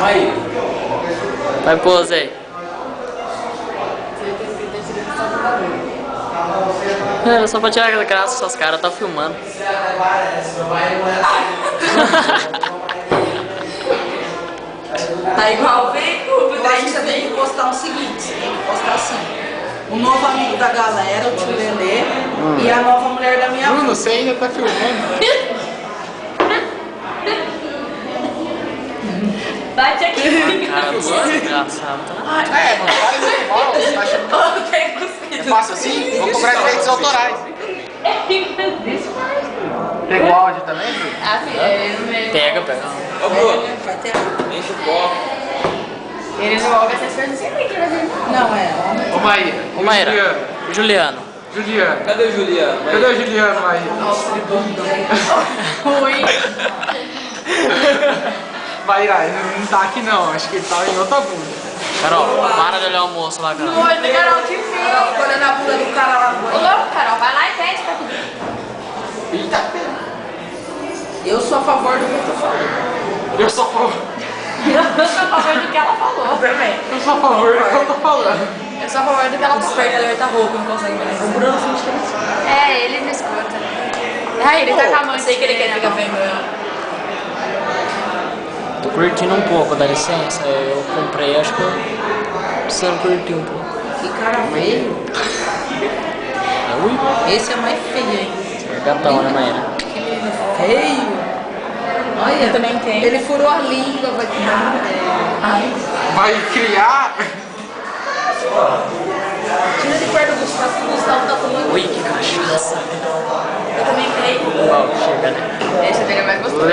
Aí. Vai pose aí. É, só pra tirar aquela graça, suas caras, tá filmando. Tá igual o Daí você tem que postar o seguinte, você tem que postar assim. O novo amigo da galera, o tio Lelê, e a nova mulher da minha Bruno, avó. você ainda tá filmando? Bate aqui. Cara, você é engraçado. É, mano, para de ser mal. Você tá achando Oh, tem cuspido. que eu faço assim? Vou cobrar direitos autorais. This part? Pega o áudio também, Bruno? Ah, filha, ele não me... Pega, pega. Ô, Bruno, Vai ter... enche o copo. Ele não ouve essas coisas sempre que ele vai Não, é homem. Ô, Maíra. Ô, Maíra. Juliano. Juliano. Cadê o Juliano? Cadê o Juliano, Maíra? ruim. Maíra, ele não tá aqui não. Acho que ele tá em outra bunda. Carol, para de olhar o moço lá, Carol. No olho do Carol, que feio. Carol, olha na bunda do cara lá no Ô, banheiro. louco, Carol, vai lá e pede pra pedir. Eita, Eu sou a favor do que eu tô falando. eu sou a favor. Eu sou a favor do que ela falou. Também. Eu sou a favor do que eu tô falando. Eu sou a favor do que ela falou. Despertador tá rouco, não consegue mais. O Bruno finge que ele sabe. É, ele não escuta. Ai, ele tá com a mão. Eu sei que ele quer ficar vendo ela. Tô curtindo um pouco, dá licença. Eu comprei, acho que eu precisando curtir um pouco. Que cara feio. Ui, Esse é o mais feio ainda. gatão, né, Maíra? Que menino feio. Olha, Eu também tenho. ele furou a língua, vai criar. Ai. Vai criar? Tira de perto do Gustavo, que o Gustavo tá tomando. Ui, que cachaça. Eu também tenho. Uau, chega, né? Esse dele é mais gostoso.